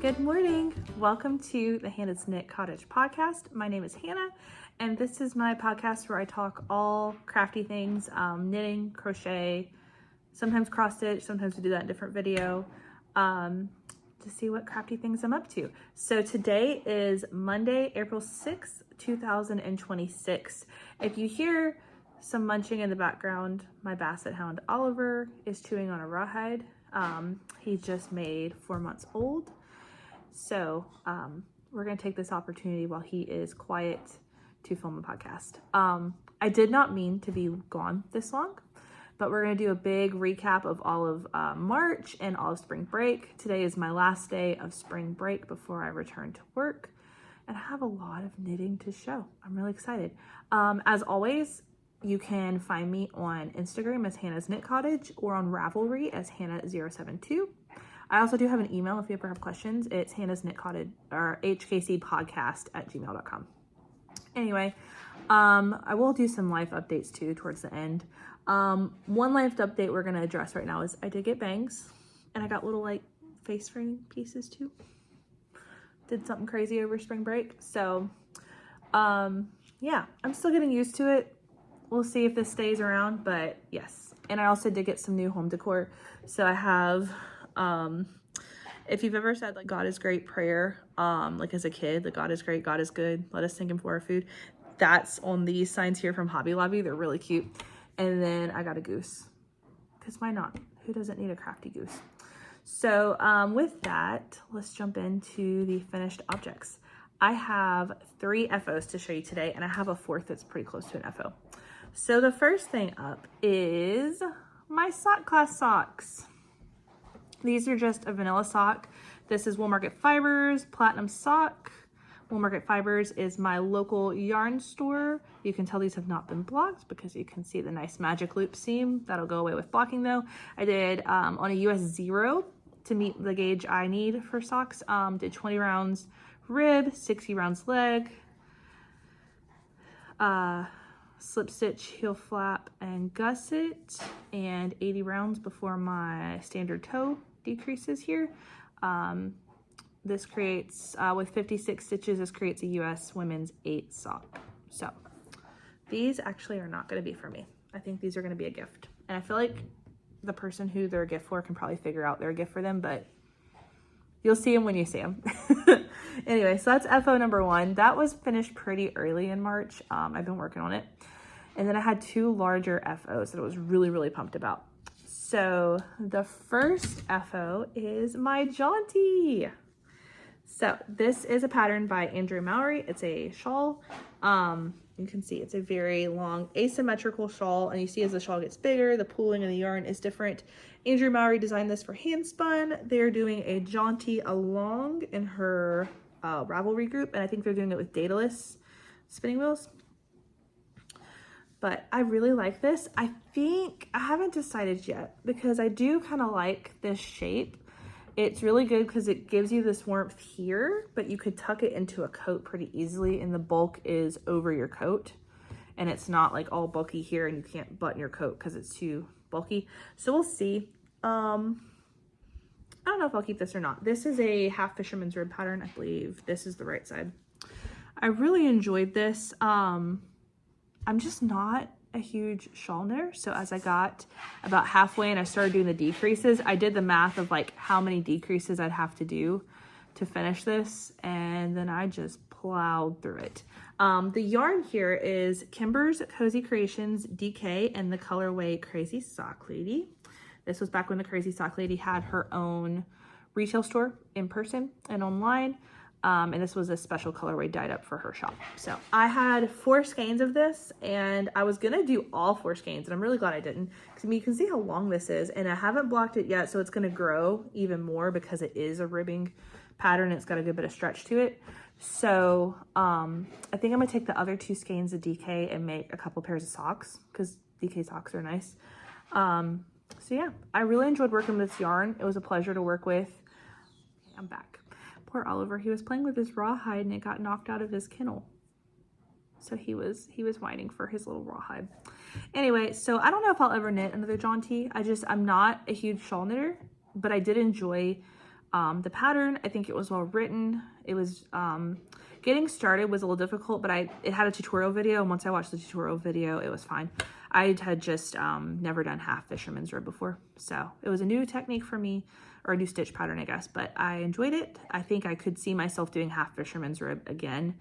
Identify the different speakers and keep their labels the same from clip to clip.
Speaker 1: Good morning. Welcome to the Hannah's Knit Cottage podcast. My name is Hannah, and this is my podcast where I talk all crafty things, knitting, crochet, sometimes cross stitch, sometimes we do that in a different video, to see what crafty things I'm up to. So today is Monday, April 6th, 2026. If you hear some munching in the background, my basset hound Oliver is chewing on a rawhide. He just made 4 months old. So we're going to take this opportunity while he is quiet to film a podcast. I did not mean to be gone this long, but we're going to do a big recap of all of March and all of spring break. Today is my last day of spring break before I return to work, and I have a lot of knitting to show. I'm really excited. As always, you can find me on Instagram as Hannah's Knit Cottage or on Ravelry as Hannah072. I also do have an email if you ever have questions. It's Hannah's Knit Cottage or hkcpodcast@gmail.com. Anyway, I will do some life updates too towards the end. One life update we're going to address right now is I did get bangs, and I got little like face frame pieces too. Did something crazy over spring break. So, yeah, I'm still getting used to it. We'll see if this stays around, but yes. And I also did get some new home decor. So I have, if you've ever said like God is great prayer, like as a kid, like God is great, God is good, let us thank him for our food. That's on these signs here from Hobby Lobby. They're really cute. And then I got a goose, because why not? Who doesn't need a crafty goose? So with that, let's jump into the finished objects. I have 3 FOs to show you today, and I have a 4th that's pretty close to an FO. So the first thing up is my sock class socks. These are just a vanilla sock. This is Wool Market Fibers Platinum Sock. Wool Market Fibers is my local yarn store. You can tell these have not been blocked because you can see the nice magic loop seam. That'll go away with blocking though. I did on a US 0 to meet the gauge I need for socks. Did 20 rounds rib, 60 rounds leg, slip stitch, heel flap, and gusset, and 80 rounds before my standard toe decreases here. This creates, with 56 stitches, this creates a US women's 8 sock. So these actually are not going to be for me. I think these are going to be a gift. And I feel like the person who they're a gift for can probably figure out they're a gift for them, but you'll see them when you see them. Anyway, so that's FO number 1. That was finished pretty early in March. I've been working on it. And then I had 2 larger FOs that I was really, really pumped about. So the first FO is my Jaunty. So this is a pattern by Andrew Mowry. It's a shawl. You can see it's a very long asymmetrical shawl, and you see as the shawl gets bigger, the pooling of the yarn is different. Andrew Mowry designed this for Handspun. They're doing a Jaunty along in her Ravelry group, and I think they're doing it with Daedalus spinning wheels. But I really like this. I think I haven't decided yet because I do kind of like this shape. It's really good because it gives you this warmth here, but you could tuck it into a coat pretty easily, and the bulk is over your coat, and it's not like all bulky here and you can't button your coat because it's too bulky. So we'll see. I don't know if I'll keep this or not. This is a half fisherman's rib pattern. I believe this is the right side. I really enjoyed this. I'm just not a huge shawl knitter. So as I got about halfway and I started doing the decreases, I did the math of like how many decreases I'd have to do to finish this. And then I just plowed through it. The yarn here is Kimber's Cozy Creations DK and the colorway Crazy Sock Lady. This was back when the Crazy Sock Lady had her own retail store in person and online. And this was a special colorway dyed up for her shop. So I had 4 skeins of this, and I was gonna do all 4 skeins, and I'm really glad I didn't, because I mean, you can see how long this is, and I haven't blocked it yet, so it's gonna grow even more because it is a ribbing pattern. It's got a good bit of stretch to it. So I think I'm gonna take the other 2 skeins of DK and make a couple pairs of socks, because DK socks are nice. So yeah, I really enjoyed working with this yarn. It was a pleasure to work with. I'm back. Poor Oliver, he was playing with his rawhide and it got knocked out of his kennel. So he was whining for his little rawhide. Anyway, so I don't know if I'll ever knit another Jaunty. I'm not a huge shawl knitter, but I did enjoy The pattern, I think it was well written. It was, getting started was a little difficult, but it had a tutorial video, and once I watched the tutorial video, it was fine. I had just never done half fisherman's rib before, so it was a new technique for me, or a new stitch pattern, I guess, but I enjoyed it. I think I could see myself doing half fisherman's rib again,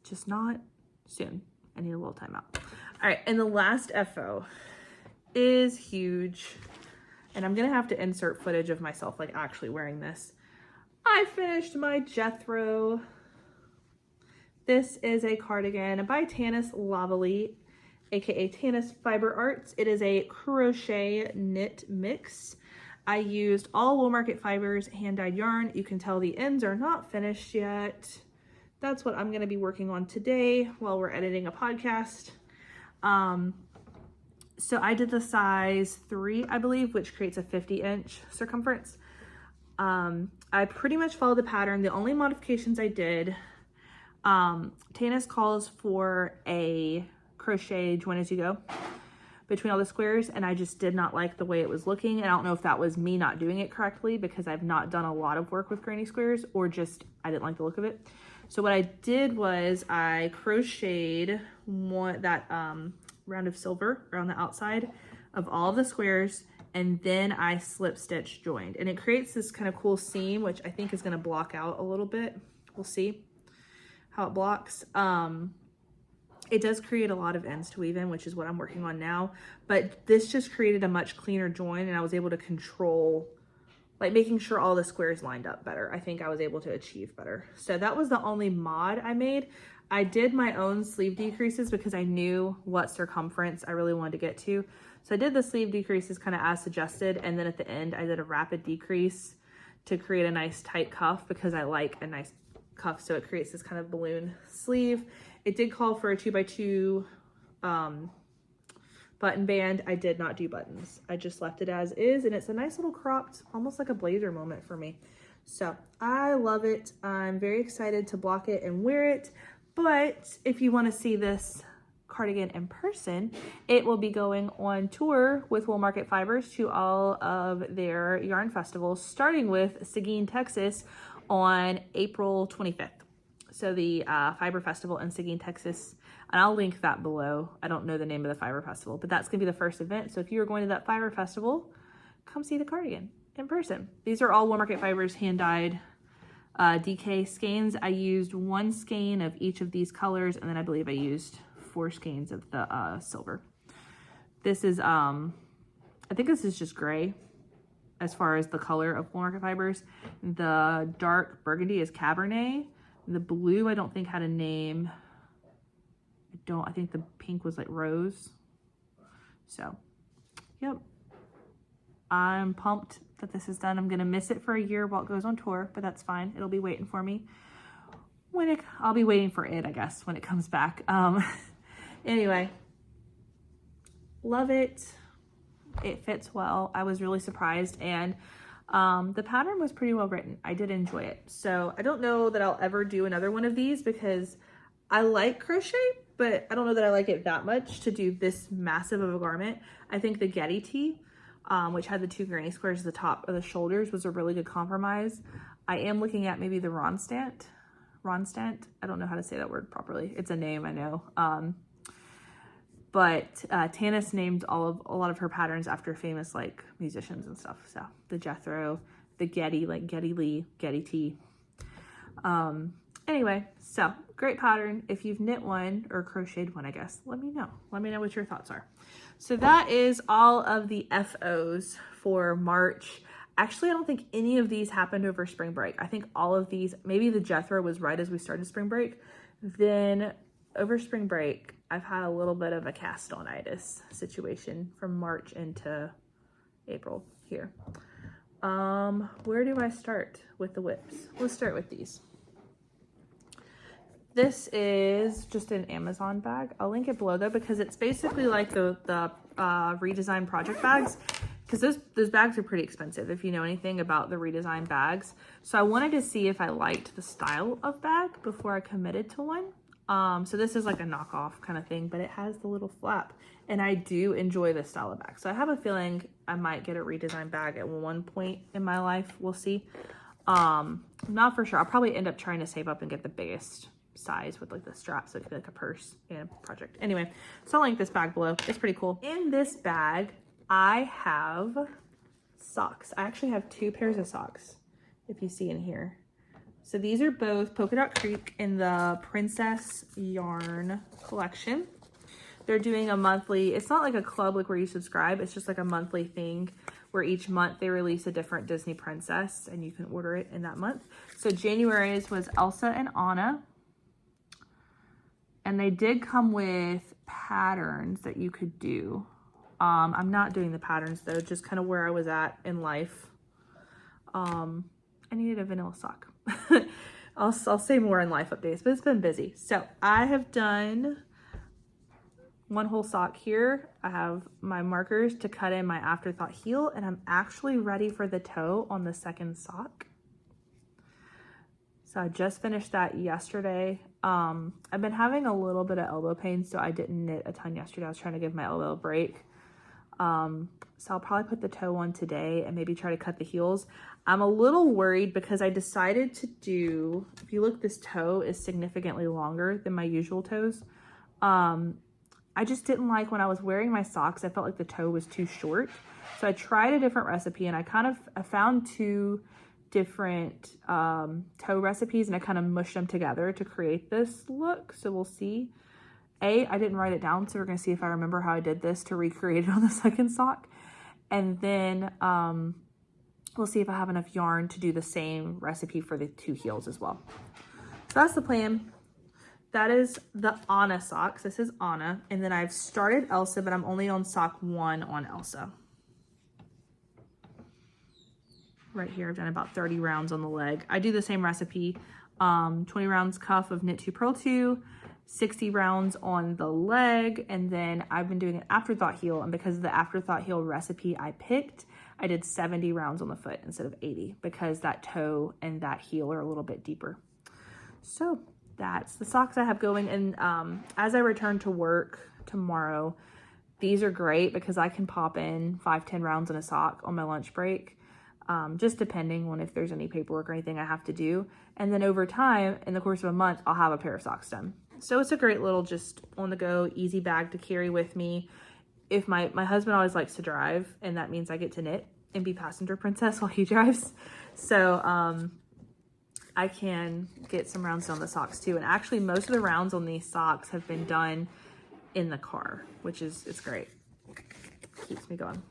Speaker 1: just not soon. I need a little time out. All right, and the last FO is huge, and I'm gonna have to insert footage of myself like actually wearing this. I finished my Jethro. This is a cardigan by Tanis Ravelry, aka Tanis Fiber Arts. It is a crochet knit mix. I used all Wool Market Fibers hand-dyed yarn. You can tell the ends are not finished yet. That's what I'm gonna be working on today while we're editing a podcast. So I did the size 3, I believe, which creates a 50-inch circumference. I pretty much followed the pattern. The only modifications I did, Tanis calls for a crochet join as you go between all the squares, and I just did not like the way it was looking. And I don't know if that was me not doing it correctly because I've not done a lot of work with granny squares, or just I didn't like the look of it. So what I did was I crocheted that round of silver around the outside of all of the squares, and then I slip stitch joined, and it creates this kind of cool seam, which I think is going to block out a little bit. We'll see how it blocks. It does create a lot of ends to weave in, which is what I'm working on now, but this just created a much cleaner join, and I was able to control, like making sure all the squares lined up better. I think I was able to achieve better. So that was the only mod I made. I did my own sleeve decreases because I knew what circumference I really wanted to get to. So I did the sleeve decreases kind of as suggested, and then at the end I did a rapid decrease to create a nice tight cuff because I like a nice cuff, so it creates this kind of balloon sleeve. It did call for a 2x2 button band. I did not do buttons. I just left it as is, and it's a nice little cropped, almost like a blazer moment for me. So I love it. I'm very excited to block it and wear it. But if you want to see this cardigan in person, it will be going on tour with Wool Market Fibers to all of their yarn festivals, starting with Seguin, Texas on April 25th. So the Fiber Festival in Seguin, Texas, and I'll link that below. I don't know the name of the Fiber Festival, but that's gonna be the first event. So if you're going to that Fiber Festival, come see the cardigan in person. These are all Wool Market Fibers hand-dyed DK skeins. I used 1 skein of each of these colors, and then I believe I used 4 skeins of the silver. This is, I think this is just gray as far as the color of Wool Market Fibers. The dark burgundy is Cabernet. The blue I don't think had a name. I think the pink was like rose. So, yep. I'm pumped that this is done. I'm gonna miss it for a year while it goes on tour, but that's fine. It'll be waiting for me I'll be waiting for it, I guess, when it comes back. Anyway, love it. It fits well. I was really surprised, and the pattern was pretty well written. I did enjoy it. So I don't know that I'll ever do another one of these because I like crochet, but I don't know that I like it that much to do this massive of a garment. I think the Getty tee, which had the 2 granny squares at the top of the shoulders, was a really good compromise. I am looking at maybe the Ronstant. I don't know how to say that word properly. It's a name, I know. But Tanis named a lot of her patterns after famous like musicians and stuff. So the Jethro, the Getty, like Geddy Lee, Getty tee. Anyway, so great pattern. If you've knit one or crocheted one, I guess, let me know. Let me know what your thoughts are. So that is all of the FOs for March. Actually, I don't think any of these happened over spring break. I think all of these, maybe the Jethro was right as we started spring break. Then over spring break, I've had a little bit of a cast-on-itis situation from March into April here. Where do I start with the whips? Let's start with these. This is just an Amazon bag. I'll link it below though, because it's basically like the redesign project bags, because those bags are pretty expensive if you know anything about the redesign bags. So I wanted to see if I liked the style of bag before I committed to one. So this is like a knockoff kind of thing, but it has the little flap, and I do enjoy this style of bag. So I have a feeling I might get a redesigned bag at one point in my life. We'll see. I'm not for sure. I'll probably end up trying to save up and get the biggest size with like the straps, so it could be like a purse and a project. Anyway, so I'll link this bag below. It's pretty cool. In this bag, I have socks. I actually have 2 pairs of socks, if you see in here. So these are both Polka Dot Creek in the Princess Yarn collection. They're doing a monthly, it's not like a club like where you subscribe, it's just like a monthly thing where each month they release a different Disney princess and you can order it in that month. So January's was Elsa and Anna. And they did come with patterns that you could do. I'm not doing the patterns though, just kind of where I was at in life. I needed a vanilla sock. I'll say more in life updates, but it's been busy. So I have done 1 whole sock here. I have my markers to cut in my afterthought heel, and I'm actually ready for the toe on the 2nd sock. So I just finished that yesterday. I've been having a little bit of elbow pain, so I didn't knit a ton yesterday. I was trying to give my elbow a break. So I'll probably put the toe on today and maybe try to cut the heels. I'm a little worried because I decided to do, if you look, this toe is significantly longer than my usual toes. I just didn't like when I was wearing my socks, I felt like the toe was too short. So I tried a different recipe and I found 2 different toe recipes and I kind of mushed them together to create this look. So we'll see. I didn't write it down, so we're gonna see if I remember how I did this to recreate it on the 2nd sock. And then we'll see if I have enough yarn to do the same recipe for the 2 heels as well. So that's the plan. That is the Anna socks. This is Anna. And then I've started Elsa, but I'm only on sock 1 on Elsa. Right here, I've done about 30 rounds on the leg. I do the same recipe, 20 rounds cuff of knit 2, purl 2, 60 rounds on the leg, and then I've been doing an afterthought heel, and because of the afterthought heel recipe I picked, I did 70 rounds on the foot instead of 80 because that toe and that heel are a little bit deeper. So that's the socks I have going, and as I return to work tomorrow, these are great because I can pop in 5-10 rounds in a sock on my lunch break, just depending on if there's any paperwork or anything I have to do. And then over time, in the course of a month, I'll have a pair of socks done. So it's a great little just on the go, easy bag to carry with me. If my husband always likes to drive, and that means I get to knit and be passenger princess while he drives. So I can get some rounds done on the socks too. And actually most of the rounds on these socks have been done in the car, which is, it's great. Keeps me going.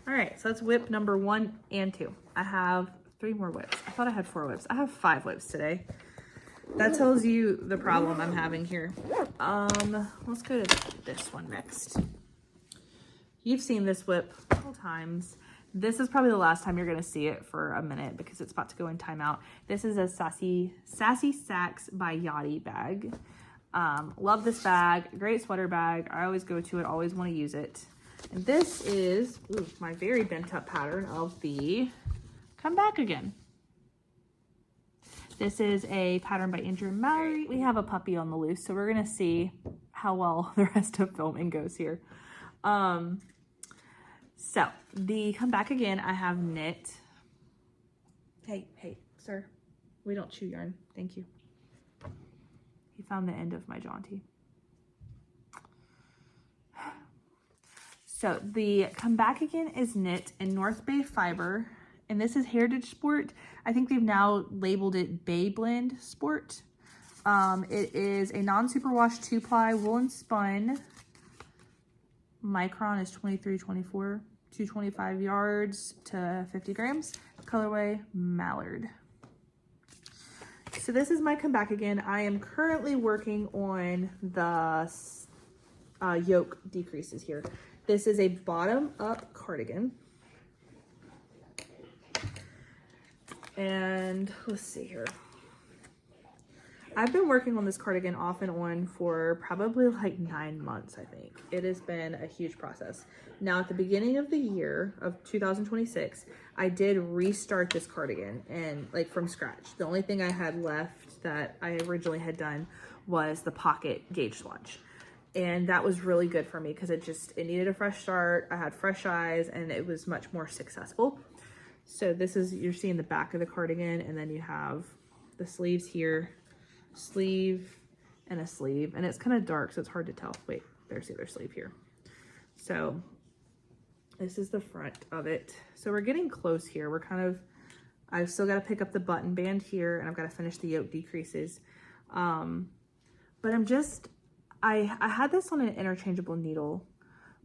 Speaker 1: All right, so that's whip number 1 and 2. I have 3 more whips. I thought I had 4 whips. I have 5 whips today. That tells you the problem I'm having here. Let's go to this one next. You've seen this whip a couple times. This is probably the last time you're gonna see it for a minute because it's about to go in timeout. This is a Sassy Sacks by Jaunty bag. Love this bag, great sweater bag. I always go to it, always wanna use it. And this is my very bent up pattern of the Comebackigan. This is a pattern by Andrew and Mallory. We have a puppy on the loose, so we're gonna see how well the rest of filming goes here. So the Comebackigan I have knit. Hey, sir, we don't chew yarn. Thank you. He found the end of my Jaunty. So the Comebackigan is knit in North Bay fiber, and this is Heritage Sport. I think they've now labeled it Bay Blend Sport. It is a non-superwash 2-ply woolen spun. Micron is 23-24, 225 yards to 50 grams. Colorway Mallard. So this is my Comebackigan. I am currently working on the yoke decreases here. This is a bottom-up cardigan. And let's see here. I've been working on this cardigan off and on for probably like 9 months, I think. It has been a huge process. Now at the beginning of the year of 2026, I did restart this cardigan and like from scratch. The only thing I had left that I originally had done was the pocket gauge swatch. And that was really good for me because it needed a fresh start. I had fresh eyes and it was much more successful. So this is, you're seeing the back of the cardigan, and then you have the sleeves here, sleeve and a sleeve, and it's kind of dark, so it's hard to tell. Wait, there's the other sleeve here. So this is the front of it. So we're getting close here. I've still got to pick up the button band here, and I've got to finish the yoke decreases. But I had this on an interchangeable needle,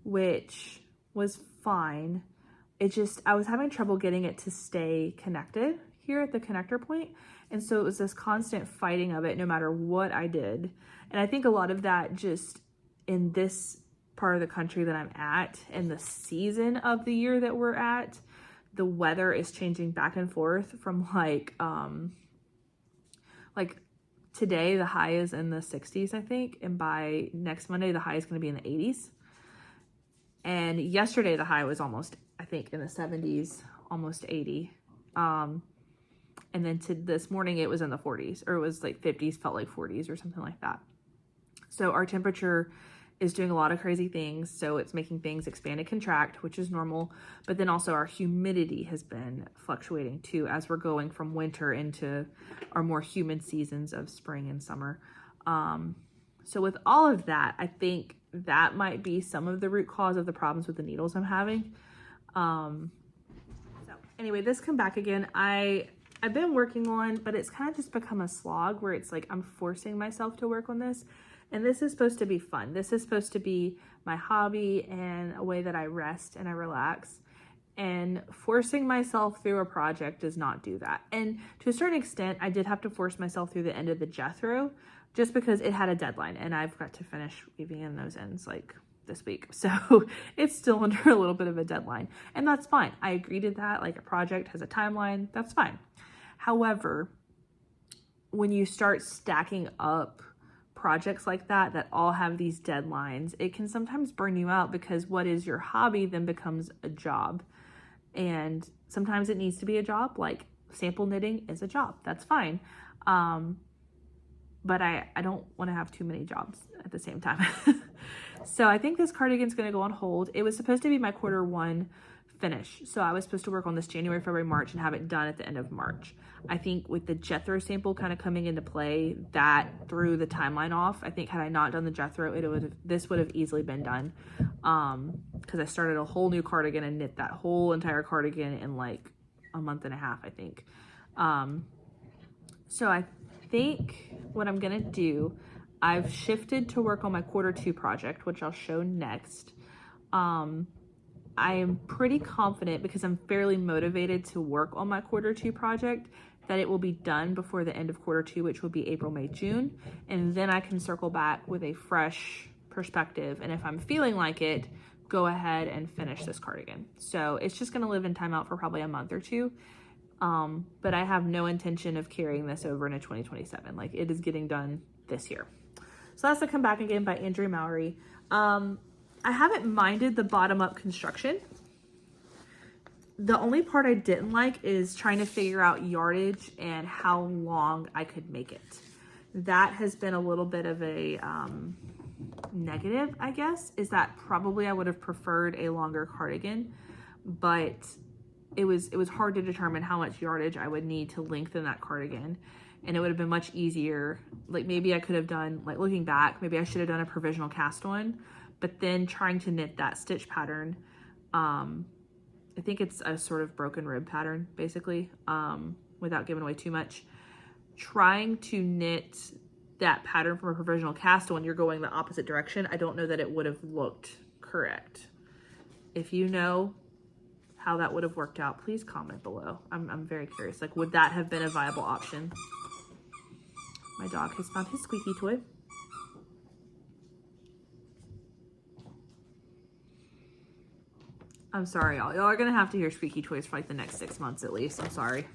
Speaker 1: which was fine. I was having trouble getting it to stay connected here at the connector point. And so it was this constant fighting of it no matter what I did. And I think a lot of that just in this part of the country that I'm at and the season of the year that we're at, the weather is changing back and forth from like today the high is in the 60s, I think. And by next Monday, the high is going to be in the 80s. And yesterday the high was almost, I think, in the 70s, almost 80. And then to this morning it was in the 40s, or it was like 50s, felt like 40s or something like that. So our temperature is doing a lot of crazy things. So it's making things expand and contract, which is normal. But then also our humidity has been fluctuating too, as we're going from winter into our more humid seasons of spring and summer. So with all of that, I think that might be some of the root cause of the problems with the needles I'm having. So anyway, this Comebackigan, I've been working on, but it's kind of just become a slog where it's like I'm forcing myself to work on this. And this is supposed to be fun. This is supposed to be my hobby and a way that I rest and I relax. And forcing myself through a project does not do that. And to a certain extent, I did have to force myself through the end of the Jethro just because it had a deadline and I've got to finish weaving in those ends like this week. So it's still under a little bit of a deadline, and that's fine. I agree to that. Like, a project has a timeline, that's fine. However, when you start stacking up projects like that all have these deadlines, it can sometimes burn you out because what is your hobby then becomes a job. And sometimes it needs to be a job, like sample knitting is a job, that's fine. But I don't want to have too many jobs at the same time. So I think this cardigan's going to go on hold. It was supposed to be my Q1 finish. So I was supposed to work on this January, February, March and have it done at the end of March. I think with the Jethro sample kind of coming into play, that threw the timeline off. I think had I not done the Jethro, this would have easily been done. Because I started a whole new cardigan and knit that whole entire cardigan in like a month and a half, I think. So I think what I'm gonna do, I've shifted to work on my Q2 project, which I'll show next. I am pretty confident, because I'm fairly motivated to work on my Q2 project, that it will be done before the end of Q2, which will be April, May, June. And then I can circle back with a fresh perspective. And if I'm feeling like it, go ahead and finish this cardigan. So it's just gonna live in timeout for probably a month or two. But I have no intention of carrying this over into 2027. Like, it is getting done this year. So that's the Comebackigan by Andrew Mowry. I haven't minded the bottom-up construction. The only part I didn't like is trying to figure out yardage and how long I could make it. That has been a little bit of a negative, I guess, is that probably I would have preferred a longer cardigan, but it was hard to determine how much yardage I would need to lengthen that cardigan. And it would have been much easier. Like, maybe I could have done, like, looking back, maybe I should have done a provisional cast on, but then trying to knit that stitch pattern, I think it's a sort of broken rib pattern, basically, without giving away too much. Trying to knit that pattern from a provisional cast on, you're going the opposite direction. I don't know that it would have looked correct. If you know how that would have worked out, please comment below. I'm very curious. Like, would that have been a viable option? My dog has found his squeaky toy. I'm sorry, y'all. Y'all are gonna have to hear squeaky toys for like the next 6 months at least. I'm sorry.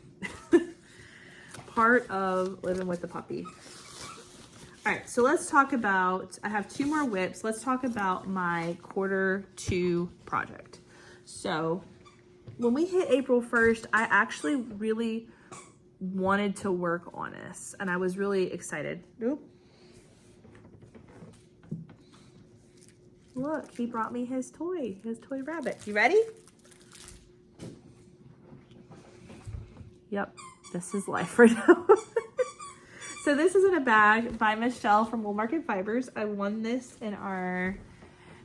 Speaker 1: Part of living with the puppy. All right, so let's talk about, I have 2 more whips. Let's talk about my Q2 project. So when we hit April 1st, I actually really wanted to work on this, and I was really excited. Oop. Look, he brought me his toy rabbit. You ready? Yep, this is life right now. So this is in a bag by Michelle from Woolmarket Fibers. I won this in our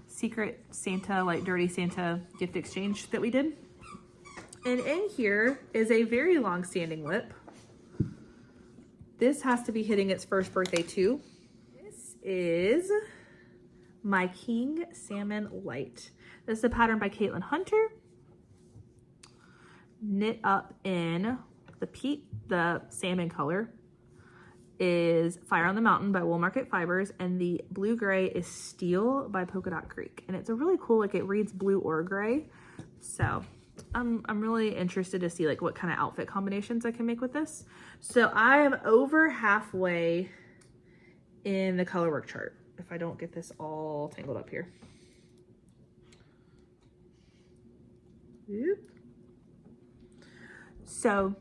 Speaker 1: Secret Santa, like Dirty Santa gift exchange that we did. And in here is a very long-standing whip. This has to be hitting its first birthday too. This is my King Salmon Light. This is a pattern by Caitlin Hunter. Knit up in the salmon color is Fire on the Mountain by Woolmarket Fibers, and the blue gray is Steel by Polka Dot Creek. And it's a really cool, like it reads blue or gray. So I'm really interested to see like what kind of outfit combinations I can make with this. So I am over halfway in the color work chart, if I don't get this all tangled up here. Oop. So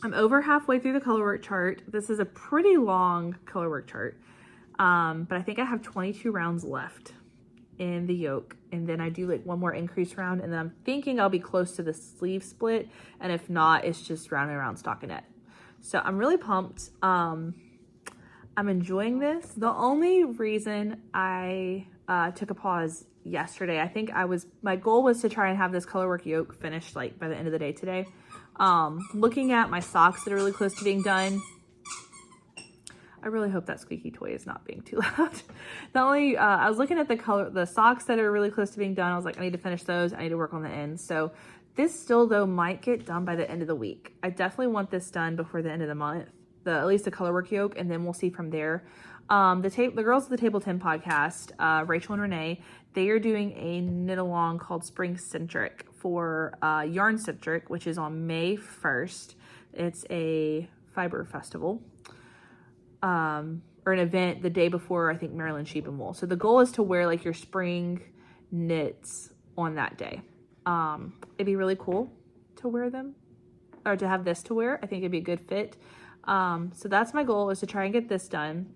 Speaker 1: I'm over halfway through the color work chart. This is a pretty long color work chart, but I think I have 22 rounds left in the yoke, and then I do like one more increase round, and then I'm thinking I'll be close to the sleeve split, and if not, it's just round and round stockinette. So I'm really pumped. I'm enjoying this. The only reason I took a pause yesterday, I think my goal was to try and have this color work yoke finished like by the end of the day today. Looking at my socks that are really close to being done, I really hope that squeaky toy is not being too loud. I was looking at the socks that are really close to being done. I was like, I need to finish those. I need to work on the ends. So this still though might get done by the end of the week. I definitely want this done before the end of the month, at least the color work yoke, and then we'll see from there. The girls of the Table 10 podcast, Rachel and Renee, they are doing a knit along called Spring Centric for Yarn Centric, which is on May 1st. It's a fiber festival, or an event the day before, I think, Maryland Sheep and Wool. So the goal is to wear like your spring knits on that day. It'd be really cool to wear them, or to have this to wear. I think it'd be a good fit. So that's my goal, is to try and get this done.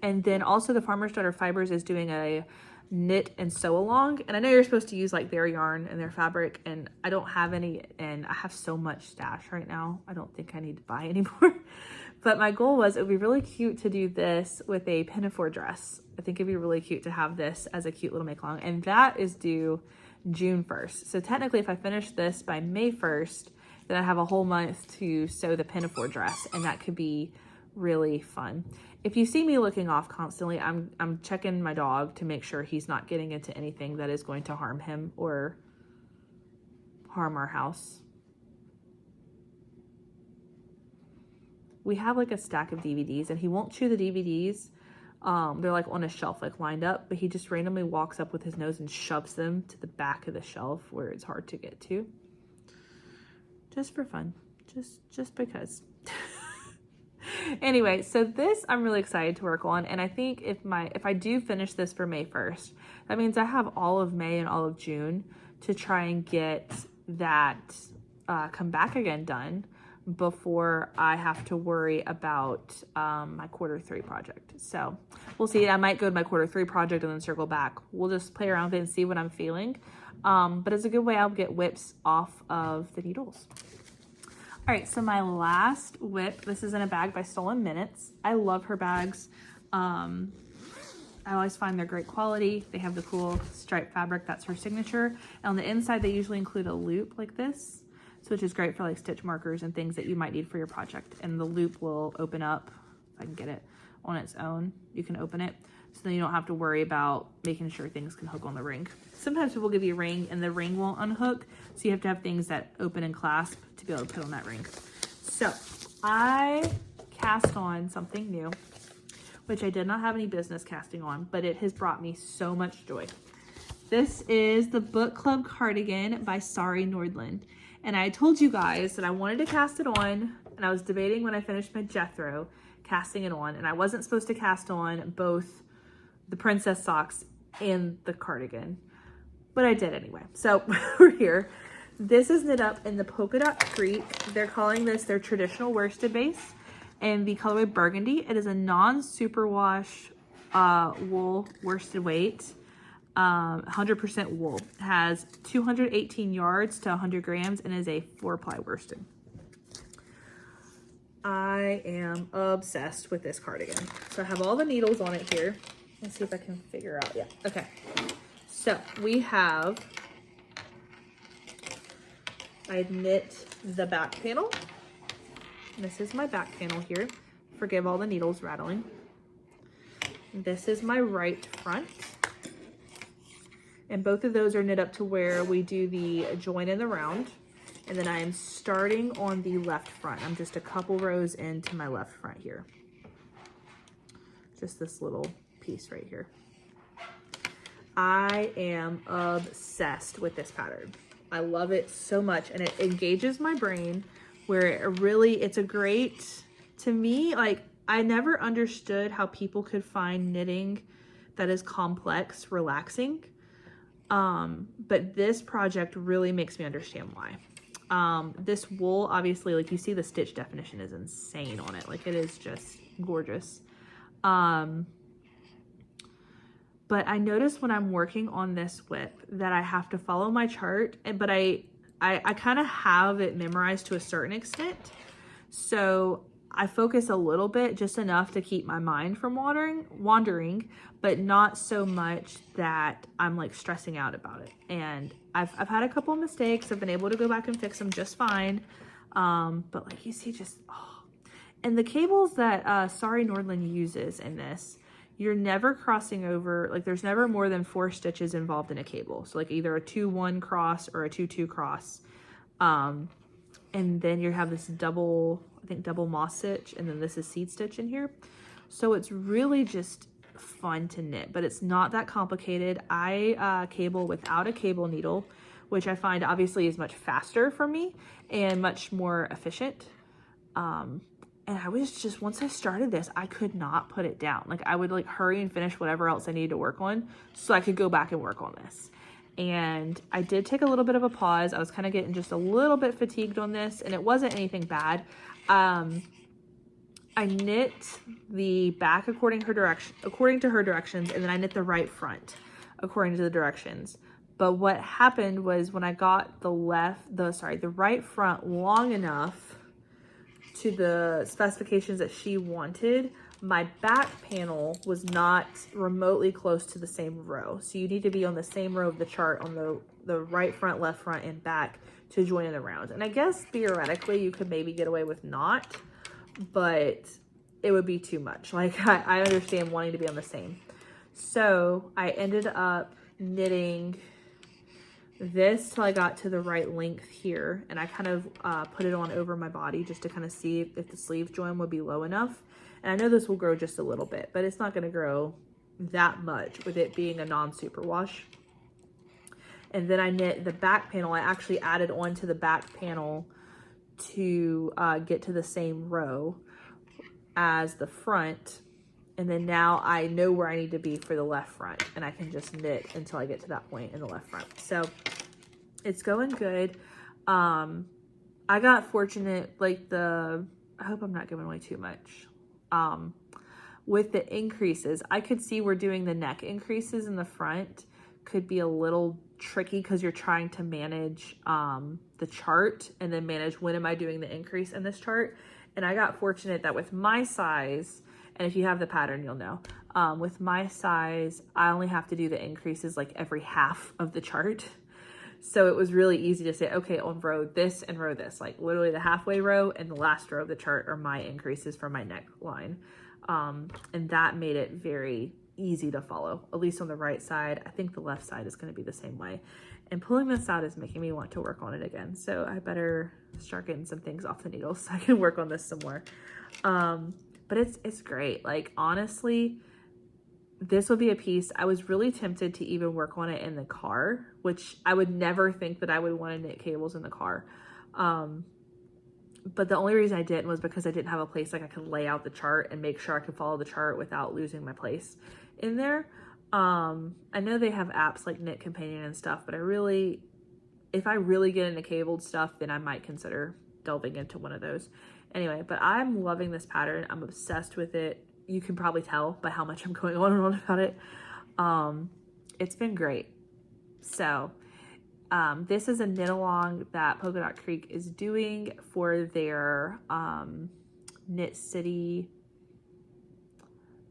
Speaker 1: And then also the Farmer's Daughter Fibers is doing a knit and sew along, and I know you're supposed to use like their yarn and their fabric, and I don't have any, and I have so much stash right now, I don't think I need to buy anymore. But my goal was, it would be really cute to do this with a pinafore dress. I think it'd be really cute to have this as a cute little make along, and that is due June 1st. So technically if I finish this by May 1st, then I have a whole month to sew the pinafore dress, and that could be really fun. If you see me looking off constantly, I'm checking my dog to make sure he's not getting into anything that is going to harm him or harm our house. We have like a stack of DVDs, and he won't chew the DVDs. They're like on a shelf, like lined up, but he just randomly walks up with his nose and shoves them to the back of the shelf where it's hard to get to. Just for fun, just because. Anyway, so this I'm really excited to work on, and I think if I do finish this for May 1st, that means I have all of May and all of June to try and get that Comebackigan done before I have to worry about my Q3 project. So we'll see. I might go to my Q3 project and then circle back. We'll just play around with it and see what I'm feeling. But it's a good way I'll get whips off of the needles. All right, so my last whip, this is in a bag by Stolen Minutes. I love her bags. I always find they're great quality. They have the cool striped fabric, that's her signature. And on the inside, they usually include a loop like this, so which is great for like stitch markers and things that you might need for your project. And the loop will open up, if I can get it, on its own. You can open it, so then you don't have to worry about making sure things can hook on the ring. Sometimes people give you a ring and the ring won't unhook, so you have to have things that open and clasp to be able to put on that ring. So I cast on something new, which I did not have any business casting on, but it has brought me so much joy. This is the Book Club Cardigan by Sari Nordland. And I told you guys that I wanted to cast it on, and I was debating when I finished my Jethro, casting it on, and I wasn't supposed to cast on both the princess socks and the cardigan, but I did anyway. So we're here. This is knit up in the Polka Dot Creek. They're calling this their traditional worsted base, and the colorway Burgundy. It is a non-superwash wool worsted weight. 100% wool. Has 218 yards to 100 grams and is a 4-ply worsted. I am obsessed with this cardigan. So I have all the needles on it here. Let's see if I can figure out. Yeah, okay. So we have, I knit the back panel. This is my back panel here. Forgive all the needles rattling. This is my right front. And both of those are knit up to where we do the join in the round. And then I am starting on the left front. I'm just a couple rows into my left front here. Just this little piece right here. I am obsessed with this pattern. I love it so much, and it engages my brain where it's a great, to me, like, I never understood how people could find knitting that is complex relaxing. But this project really makes me understand why. This wool, obviously, like, you see the stitch definition is insane on it. Like, it is just gorgeous. But I notice when I'm working on this whip that I have to follow my chart, but I kind of have it memorized to a certain extent. So I focus a little bit, just enough to keep my mind from wandering, but not so much that I'm like stressing out about it. And I've had a couple of mistakes. I've been able to go back and fix them just fine. But like you see, and the cables that Sorry Nordland uses in this, you're never crossing over, like there's never more than 4 stitches involved in a cable. So like either a 2-1 cross or a 2-2 cross. And then you have this double moss stitch, and then this is seed stitch in here. So it's really just fun to knit, but it's not that complicated. I cable without a cable needle, which I find obviously is much faster for me and much more efficient. And I was just, once I started this, I could not put it down. Like I would like hurry and finish whatever else I needed to work on so I could go back and work on this. And I did take a little bit of a pause. I was kind of getting just a little bit fatigued on this, and it wasn't anything bad. I knit the back according to her directions, and then I knit the right front according to the directions. But what happened was when I got the right front long enough to the specifications that she wanted, my back panel was not remotely close to the same row. So you need to be on the same row of the chart on the right front, left front, and back to join in the round. And I guess theoretically you could maybe get away with not, but it would be too much. Like I understand wanting to be on the same. So I ended up knitting this till I got to the right length here, and I kind of put it on over my body just to kind of see if the sleeve join would be low enough. And I know this will grow just a little bit, but it's not going to grow that much with it being a non-superwash. And then I knit the back panel. I actually added on to the back panel to get to the same row as the front. And then now I know where I need to be for the left front, and I can just knit until I get to that point in the left front. So it's going good. I got fortunate, like I hope I'm not giving away too much. With the increases, I could see where doing the neck increases in the front could be a little tricky because you're trying to manage the chart and then manage when am I doing the increase in this chart. And I got fortunate that with my size, and if you have the pattern, you'll know. With my size, I only have to do the increases like every half of the chart. So it was really easy to say, okay, on row this and row this, like literally the halfway row and the last row of the chart are my increases for my neckline. And that made it very easy to follow, at least on the right side. I think the left side is going to be the same way. And pulling this out is making me want to work on it again. So I better start getting some things off the needles so I can work on this some more. But it's great. Like, honestly, this would be a piece. I was really tempted to even work on it in the car, which I would never think that I would want to knit cables in the car. But the only reason I didn't was because I didn't have a place like I could lay out the chart and make sure I could follow the chart without losing my place in there. I know they have apps like Knit Companion and stuff, but if I really get into cabled stuff, then I might consider delving into one of those. Anyway, but I'm loving this pattern. I'm obsessed with it. You can probably tell by how much I'm going on and on about it. it's been great. So this is a knit along that Polka Dot Creek is doing for their Knit City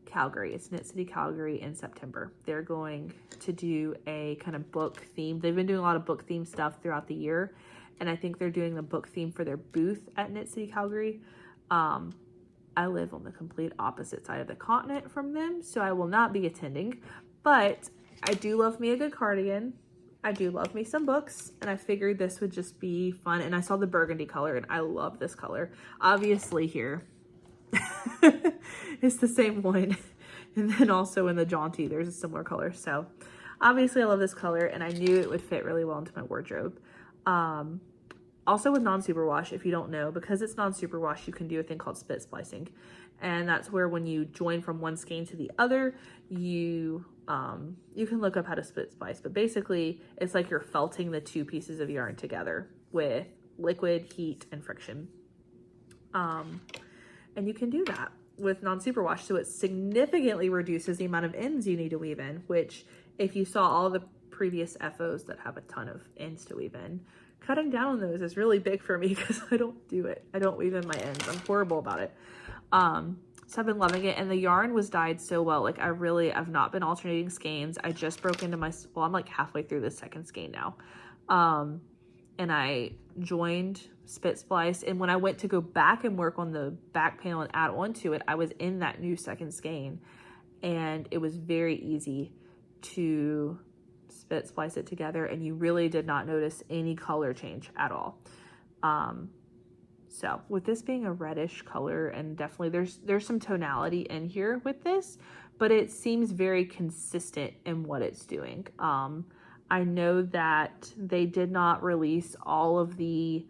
Speaker 1: Calgary. It's Knit City Calgary in September. They're going to do a kind of book theme. They've been doing a lot of book theme stuff throughout the year, and I think they're doing the book theme for their booth at Knit City Calgary. I live on the complete opposite side of the continent from them, so I will not be attending, but I do love me a good cardigan. I do love me some books, and I figured this would just be fun. And I saw the burgundy color, and I love this color. Obviously here, it's the same one. And then also in the Jaunty, there's a similar color. So obviously I love this color, and I knew it would fit really well into my wardrobe. Also with non-superwash, if you don't know, because it's non-superwash, you can do a thing called spit splicing. And that's where when you join from one skein to the other, you can look up how to split splice, but basically it's like you're felting the two pieces of yarn together with liquid, heat, and friction. And you can do that with non-superwash, so it significantly reduces the amount of ends you need to weave in, which if you saw all the previous FOs that have a ton of ends to weave in, cutting down on those is really big for me because I don't do it. I don't weave in my ends. I'm horrible about it. So I've been loving it, and the yarn was dyed so well. Like I've not been alternating skeins. I just broke into well, I'm like halfway through the second skein now. And I joined spit splice, and when I went to go back and work on the back panel and add on to it, I was in that new second skein, and it was very easy to spit splice it together, and you really did not notice any color change at all. So with this being a reddish color, and definitely there's some tonality in here with this, but it seems very consistent in what it's doing. I know that they did not release all of the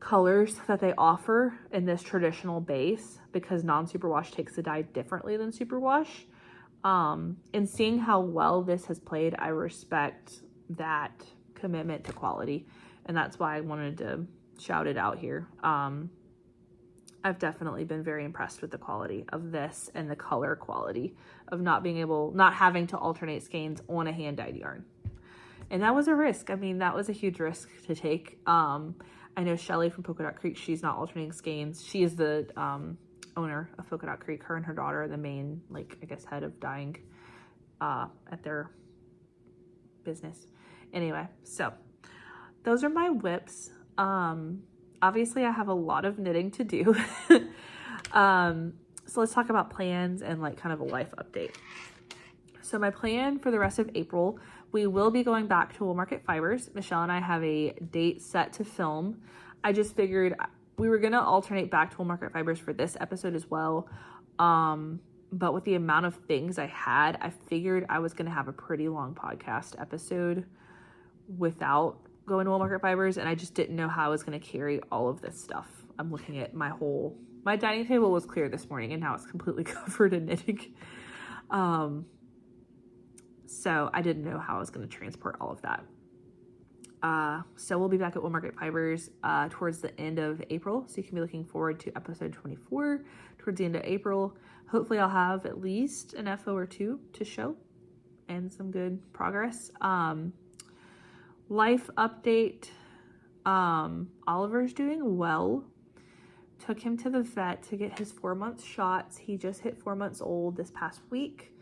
Speaker 1: colors that they offer in this traditional base because non-superwash takes the dye differently than superwash. And seeing how well this has played, I respect that commitment to quality, and that's why I wanted to shout it out here. I've definitely been very impressed with the quality of this and the color quality of not having to alternate skeins on a hand-dyed yarn. And that was a risk. I mean, that was a huge risk to take. I know Shelly from Polka Dot Creek, she's not alternating skeins. She is the owner of Polka Dot Creek. Her and her daughter are the main, like, I guess, head of dyeing at their business. Anyway, so those are my whips. Obviously I have a lot of knitting to do. So let's talk about plans and like kind of a life update. So my plan for the rest of April, we will be going back to Wool Market Fibers. Michelle and I have a date set to film. I just figured we were going to alternate back to Wool Market Fibers for this episode as well. But with the amount of things I had, I figured I was going to have a pretty long podcast episode without going to Wool Market Fibers, and I just didn't know how I was going to carry all of this stuff. I'm looking at my dining table was clear this morning, and now it's completely covered in knitting. So I didn't know how I was going to transport all of that. So we'll be back at Wool Market Fibers towards the end of April, so you can be looking forward to episode 24 towards the end of April. Hopefully I'll have at least an FO or two to show and some good progress. Life update, Oliver's doing well. Took him to the vet to get his 4-month shots. He just hit 4 months old this past week.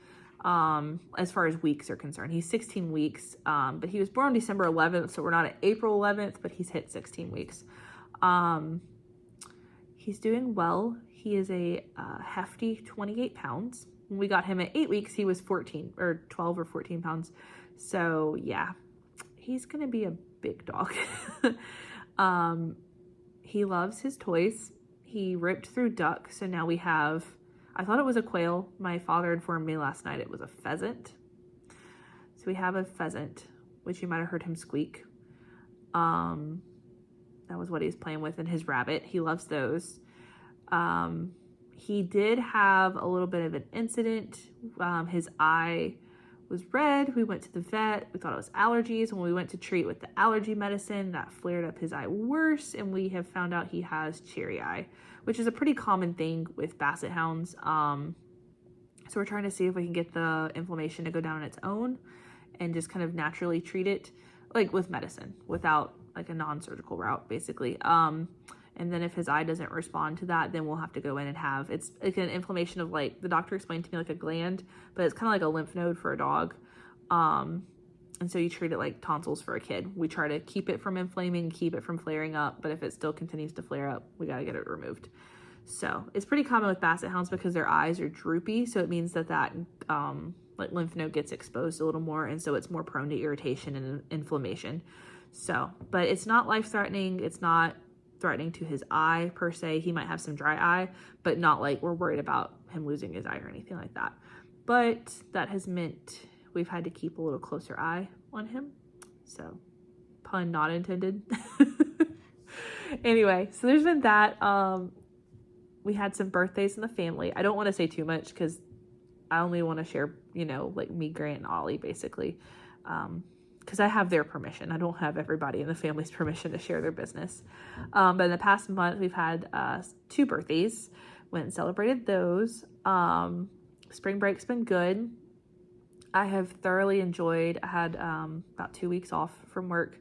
Speaker 1: As far as weeks are concerned, he's 16 weeks, but he was born on December 11th, so we're not at April 11th, but he's hit 16 weeks. He's doing well. He is a hefty 28 pounds. When we got him at 8 weeks, he was 12 or 14 pounds. So yeah, he's gonna be a big dog. He loves his toys. He ripped through duck, so now we have, I thought it was a quail. My father informed me last night it was a pheasant. So we have a pheasant, which you might have heard him squeak. That was what he was playing with, and his rabbit. He loves those. He did have a little bit of an incident. His eye was red. We went to the vet. We thought it was allergies. When we went to treat with the allergy medicine, that flared up his eye worse, and we have found out he has cherry eye, which is a pretty common thing with basset hounds. So we're trying to see if we can get the inflammation to go down on its own and just kind of naturally treat it, like with medicine, without like a non-surgical route, basically. And then if his eye doesn't respond to that, then we'll have to go in and have, it's like an inflammation of, like, the doctor explained to me like a gland, but it's kind of like a lymph node for a dog. And so you treat it like tonsils for a kid. We try to keep it from inflaming, keep it from flaring up, but if it still continues to flare up, we got to get it removed. So it's pretty common with basset hounds because their eyes are droopy. So it means that like lymph node gets exposed a little more. And so it's more prone to irritation and inflammation. So, but it's not life-threatening. It's not threatening to his eye per se. He might have some dry eye, but not like we're worried about him losing his eye or anything like that. But that has meant we've had to keep a little closer eye on him. So, pun not intended. Anyway, so there's been that. We had some birthdays in the family. I don't want to say too much because I only want to share, like me, Grant, and Ollie, basically. Because I have their permission. I don't have everybody in the family's permission to share their business. But in the past month, we've had 2 birthdays. Went and celebrated those. Spring break's been good. I have thoroughly enjoyed, I had about 2 weeks off from work.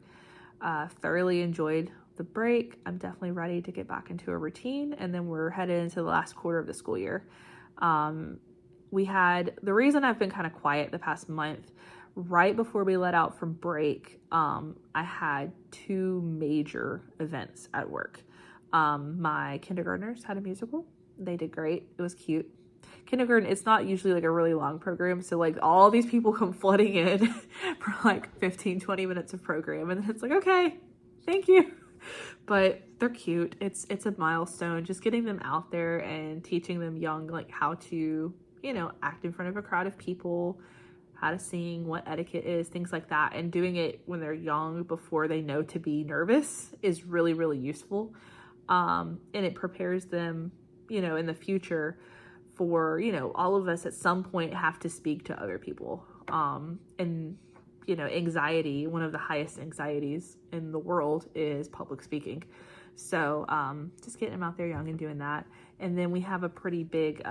Speaker 1: Thoroughly enjoyed the break. I'm definitely ready to get back into a routine. And then we're headed into the last quarter of the school year. The reason I've been kind of quiet the past month, right before we let out from break, I had 2 major events at work. My kindergartners had a musical. They did great. It was cute. Kindergarten, it's not usually like a really long program. So like all these people come flooding in for like 15, 20 minutes of program. And then it's like, okay, thank you. But they're cute. It's a milestone, just getting them out there and teaching them young, like how to, act in front of a crowd of people, how to sing, what etiquette is, things like that. And doing it when they're young before they know to be nervous is really, really useful. And it prepares them, in the future for, all of us at some point have to speak to other people. And, anxiety, one of the highest anxieties in the world is public speaking. So just getting them out there young and doing that. And then we have a pretty big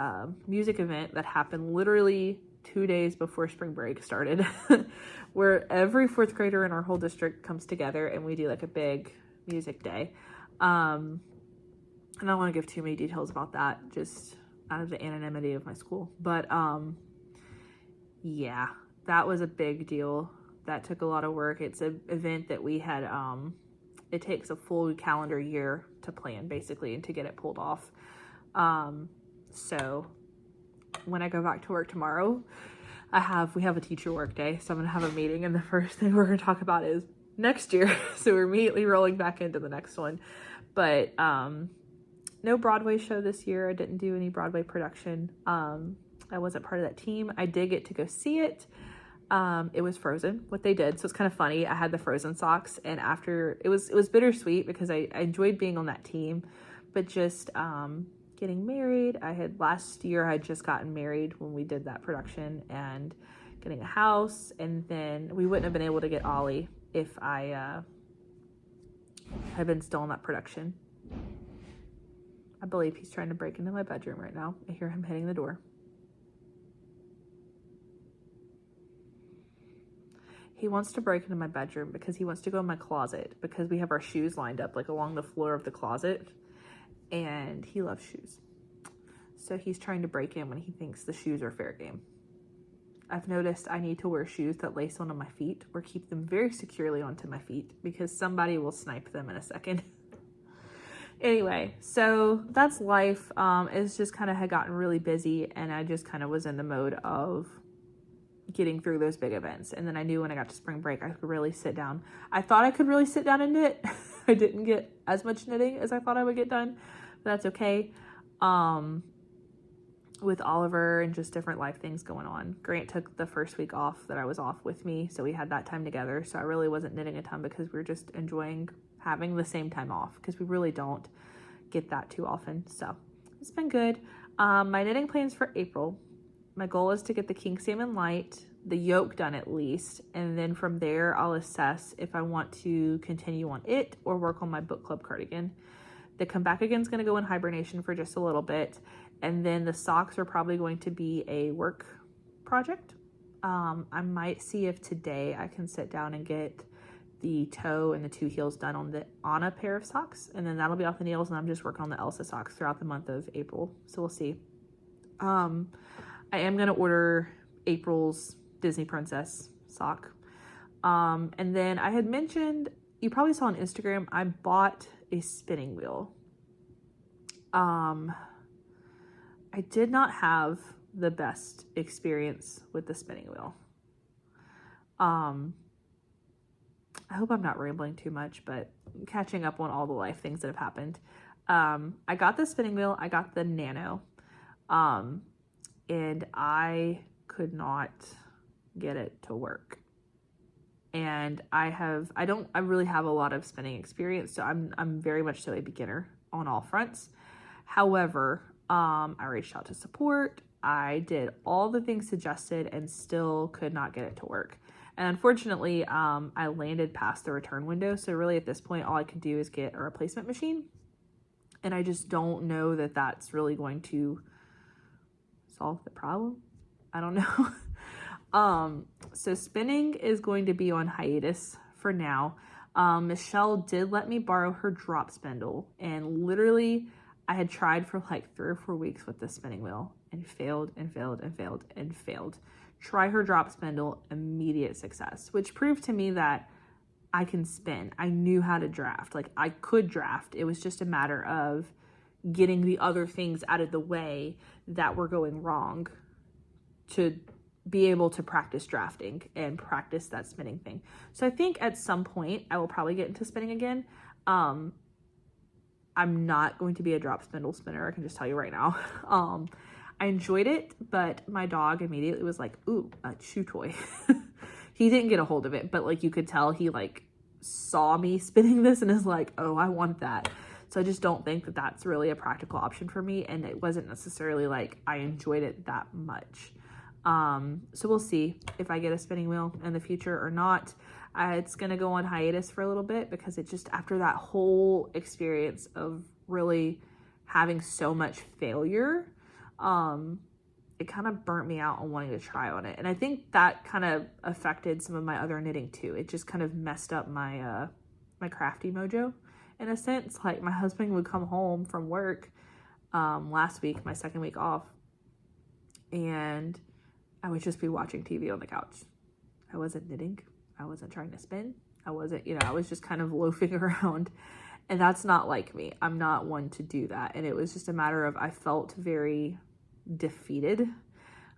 Speaker 1: music event that happened literally 2 days before spring break started, where every 4th grader in our whole district comes together and we do like a big music day. And I don't want to give too many details about that, just out of the anonymity of my school. But yeah, that was a big deal. That took a lot of work. It's an event that we had, it takes a full calendar year to plan basically and to get it pulled off. So when I go back to work tomorrow, we have a teacher work day. So I'm going to have a meeting and the first thing we're going to talk about is next year. So we're immediately rolling back into the next one. But, no Broadway show this year. I didn't do any Broadway production. I wasn't part of that team. I did get to go see it. It was Frozen, what they did. So it's kind of funny. I had the Frozen socks, and after it was bittersweet because I enjoyed being on that team, but just getting married. Last year I had just gotten married when we did that production, and getting a house, and then we wouldn't have been able to get Ollie if I had been still in that production. I believe he's trying to break into my bedroom right now. I hear him hitting the door. He wants to break into my bedroom because he wants to go in my closet because we have our shoes lined up like along the floor of the closet, and he loves shoes. So he's trying to break in when he thinks the shoes are fair game. I've noticed I need to wear shoes that lace onto my feet or keep them very securely onto my feet because somebody will snipe them in a second. Anyway, so that's life. It's just kind of had gotten really busy, and I just kind of was in the mode of getting through those big events. And then I knew when I got to spring break, I could really sit down. I thought I could really sit down and knit. I didn't get as much knitting as I thought I would get done, but that's okay. With Oliver and just different life things going on. Grant took the first week off that I was off with me, so we had that time together. So I really wasn't knitting a ton because we were just enjoying having the same time off because we really don't get that too often. So it's been good. My knitting plans for April. My goal is to get the King Salmon Light, the yoke done at least, and then from there I'll assess if I want to continue on it or work on my book club cardigan. The Comebackigan's going to go in hibernation for just a little bit. And then the socks are probably going to be a work project. I might see if today I can sit down and get the toe and the 2 heels done on a pair of socks. And then that'll be off the nails, and I'm just working on the Elsa socks throughout the month of April. So we'll see. I am going to order April's Disney Princess sock. And then I had mentioned, you probably saw on Instagram, I bought a spinning wheel. I did not have the best experience with the spinning wheel. I hope I'm not rambling too much, but catching up on all the life things that have happened. I got the spinning wheel, I got the Nano, and I could not get it to work. And I really have a lot of spinning experience, so I'm very much so a beginner on all fronts. However, I reached out to support. I did all the things suggested and still could not get it to work. And unfortunately, I landed past the return window. So really at this point, all I could do is get a replacement machine. And I just don't know that that's really going to solve the problem. I don't know. So spinning is going to be on hiatus for now. Michelle did let me borrow her drop spindle, and literally I had tried for like 3 or 4 weeks with the spinning wheel and failed and failed and failed and failed. Try her drop spindle, immediate success, which proved to me that I can spin. I knew how to draft. Like, I could draft. It was just a matter of getting the other things out of the way that were going wrong to be able to practice drafting and practice that spinning thing. So I think at some point I will probably get into spinning again. I'm not going to be a drop spindle spinner. I can just tell you right now. I enjoyed it, but my dog immediately was like, ooh, a chew toy. He didn't get a hold of it, but like you could tell he like saw me spinning this and is like, oh, I want that. So I just don't think that that's really a practical option for me. And it wasn't necessarily like I enjoyed it that much. So we'll see if I get a spinning wheel in the future or not. It's going to go on hiatus for a little bit because it just, after that whole experience of really having so much failure, it kind of burnt me out on wanting to try on it. And I think that kind of affected some of my other knitting too. It just kind of messed up my, my crafty mojo in a sense. Like, my husband would come home from work, last week, my second week off, and I would just be watching TV on the couch. I wasn't knitting. I wasn't trying to spin. I wasn't, I was just kind of loafing around, and that's not like me. I'm not one to do that. And it was just a matter of, I felt very defeated,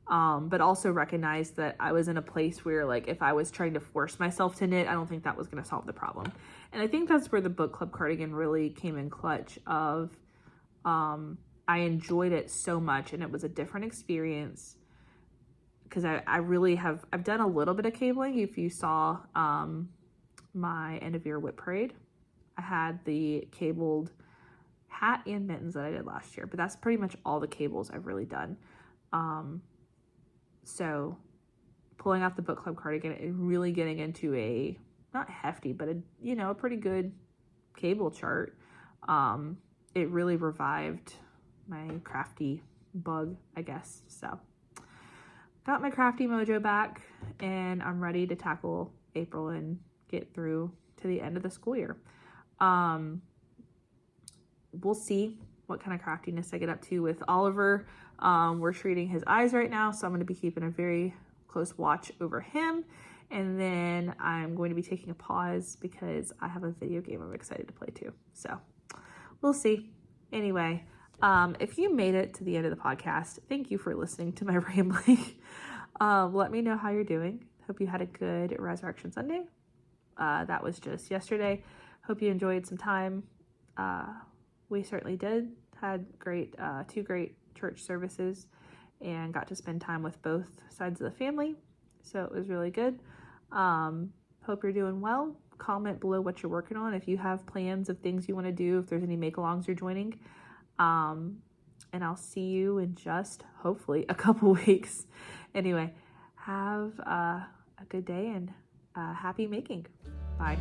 Speaker 1: but also recognized that I was in a place where, like, if I was trying to force myself to knit, I don't think that was going to solve the problem. And I think that's where the book club cardigan really came in clutch of, I enjoyed it so much, and it was a different experience because I really I've done a little bit of cabling. If you saw, my end of year whip parade, I had the cabled hat and mittens that I did last year, but that's pretty much all the cables I've really done. So pulling out the book club cardigan and really getting into a, not hefty, but a pretty good cable chart. It really revived my crafty bug, I guess. So got my crafty mojo back, and I'm ready to tackle April and get through to the end of the school year. We'll see what kind of craftiness I get up to with Oliver. We're treating his eyes right now, so I'm going to be keeping a very close watch over him. And then I'm going to be taking a pause because I have a video game I'm excited to play too. So we'll see. Anyway, if you made it to the end of the podcast, thank you for listening to my rambling. Let me know how you're doing. Hope you had a good Resurrection Sunday. That was just yesterday. Hope you enjoyed some time. We certainly did. Had two great church services and got to spend time with both sides of the family. So it was really good. Hope you're doing well. Comment below what you're working on. If you have plans of things you want to do, if there's any make-alongs you're joining. And I'll see you in just, hopefully, a couple weeks. Anyway, have a good day and happy making. Bye.